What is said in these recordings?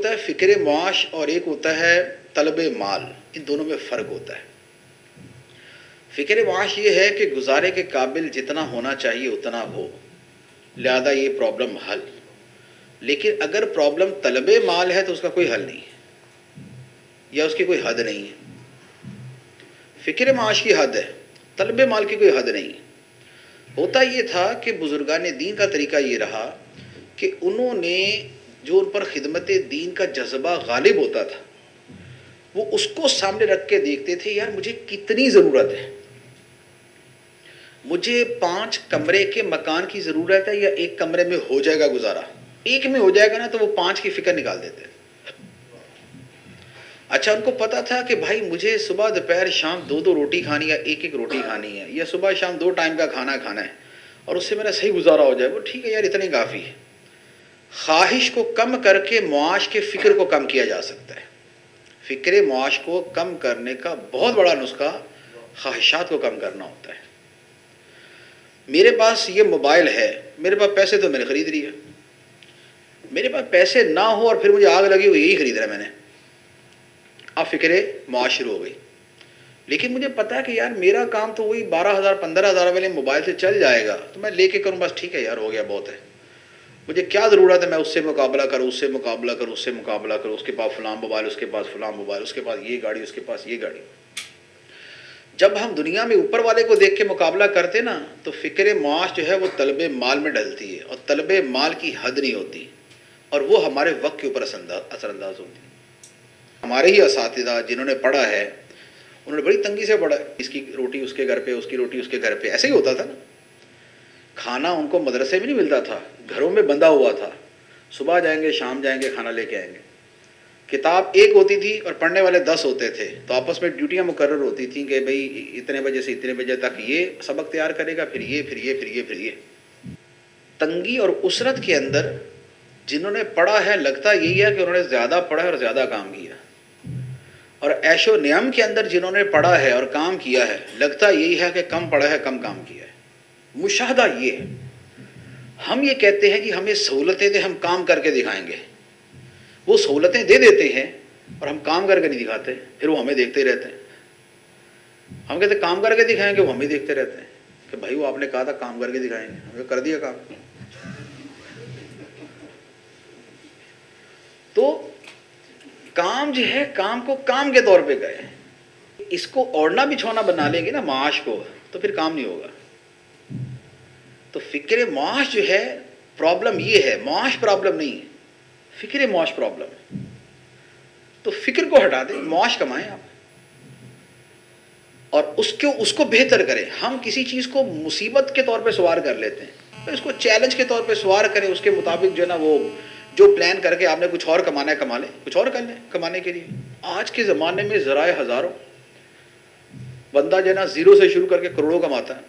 ہوتا ہے فکر معاش اور ایک ہوتا ہے طلب مال. ان دونوں میں فرق ہوتا ہے. فکر معاش یہ ہے کہ گزارے کے قابل جتنا ہونا چاہیے اتنا ہو، لہذا یہ پرابلم حل. لیکن اگر پرابلم طلب مال ہے تو اس کا کوئی حل نہیں ہے یا اس کی کوئی حد نہیں ہے. فکر معاش کی حد ہے، طلب مال کی کوئی حد نہیں ہے. ہوتا یہ تھا کہ بزرگان دین کا طریقہ یہ رہا کہ انہوں نے جو ان پر خدمت دین کا جذبہ غالب ہوتا تھا وہ اس کو سامنے رکھ کے دیکھتے تھے، یار مجھے کتنی ضرورت ہے، مجھے 5 کمرے کے مکان کی ضرورت ہے یا ایک کمرے میں ہو جائے گا گزارا. ایک میں ہو جائے گا نا تو وہ 5 کی فکر نکال دیتے. اچھا ان کو پتا تھا کہ بھائی مجھے صبح دوپہر شام 2 روٹی کھانی ہے، ایک روٹی کھانی ہے، یا صبح شام 2 ٹائم کا کھانا کھانا ہے اور اس سے میرا صحیح گزارا ہو جائے، وہ ٹھیک ہے یار اتنے کافی ہے. خواہش کو کم کر کے معاش کے فکر کو کم کیا جا سکتا ہے. فکر معاش کو کم کرنے کا بہت بڑا نسخہ خواہشات کو کم کرنا ہوتا ہے. میرے پاس یہ موبائل ہے، میرے پاس پیسے تو میں نے خرید لیا. میرے پاس پیسے نہ ہو اور پھر مجھے آگ لگی ہوئی یہی خرید رہا میں نے، اب فکر معاش شروع ہو گئی. لیکن مجھے پتا ہے کہ یار میرا کام تو وہی 12,000 15,000 والے موبائل سے چل جائے گا تو میں لے کے کروں، بس ٹھیک ہے یار ہو گیا بہت ہے. مجھے کیا ضرورت ہے میں اس سے مقابلہ کروں، اس سے مقابلہ کروں، اس سے مقابلہ کروں، اس کے پاس فلاں موبائل، اس کے پاس فلاں موبائل، اس کے پاس یہ گاڑی، اس کے پاس یہ گاڑی. جب ہم دنیا میں اوپر والے کو دیکھ کے مقابلہ کرتے نا تو فکر معاش جو ہے وہ طلب مال میں ڈلتی ہے، اور طلب مال کی حد نہیں ہوتی، اور وہ ہمارے وقت کے اوپر اثر انداز ہوتی ہے. ہمارے ہی اساتذہ جنہوں نے پڑھا ہے انہوں نے بڑی تنگی سے پڑھا ہے. اس کی روٹی اس کے گھر پہ، اس کی روٹی اس کے گھر پہ، ایسے ہی ہوتا تھا نا. کھانا ان کو مدرسے میں نہیں ملتا تھا، گھروں میں بندھا ہوا تھا. صبح جائیں گے شام جائیں گے کھانا لے کے آئیں گے. کتاب ایک ہوتی تھی اور پڑھنے والے 10 ہوتے تھے، تو آپس میں ڈیوٹیاں مقرر ہوتی تھیں کہ بھئی اتنے بجے سے اتنے بجے تک یہ سبق تیار کرے گا، پھر یہ پھر یہ پھر یہ پھر یہ. تنگی اور اسرت کے اندر جنہوں نے پڑھا ہے لگتا یہی ہے کہ انہوں نے زیادہ پڑھا ہے اور زیادہ کام کیا، اور عیش و نعم کے اندر جنہوں نے پڑھا ہے اور کام کیا ہے لگتا یہی ہے کہ کم پڑھا ہے کم کام کیا ہے. مشاہدہ یہ ہے. ہم یہ کہتے ہیں کہ ہمیں سہولتیں دے، ہم کام کر کے دکھائیں گے. وہ سہولتیں دے دیتے ہیں اور ہم کام کر کے نہیں دکھاتے، پھر وہ ہمیں دیکھتے رہتے ہیں. ہم کہتے ہیں کام کر کے دکھائیں گے، وہ ہمیں دیکھتے رہتے ہیں کہ بھائی وہ آپ نے کہا تھا کام کر کے دکھائیں گے، ہم نے کر دیا کام. تو کام جو ہے کام کو کام کے طور پہ کریں. اس کو اوڑھنا بچھونا بنا لیں گے نا معاش کو تو پھر کام نہیں ہوگا. تو فکر معاش جو ہے پرابلم یہ ہے، معاش پرابلم نہیں ہے، فکر معاش پرابلم ہے. تو فکر کو ہٹا دیں، معاش کمائیں آپ اور اس کو بہتر کریں. ہم کسی چیز کو مصیبت کے طور پہ سوار کر لیتے ہیں، تو اس کو چیلنج کے طور پہ سوار کریں. اس کے مطابق جو ہے نا وہ جو پلان کر کے آپ نے کچھ اور کمانا ہے کما لیں، کچھ اور کر لیں کمانے کے لیے. آج کے زمانے میں ذرائع ہزاروں، بندہ جو ہے نا زیرو سے شروع کر کے کروڑوں کماتا ہے.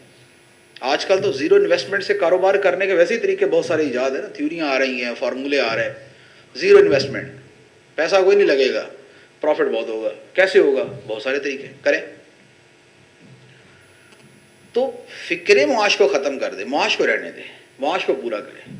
آج کل تو زیرو انویسٹمنٹ سے کاروبار کرنے کے ویسے ہی طریقے بہت سارے ایجاد ہیں نا، تھیوریاں آ رہی ہیں، فارمولے آ رہے ہیں. زیرو انویسٹمنٹ، پیسہ کوئی نہیں لگے گا، پروفٹ بہت ہوگا. کیسے ہوگا؟ بہت سارے طریقے کریں. تو فکر معاش کو ختم کر دیں، معاش کو رہنے دیں، معاش کو پورا کریں.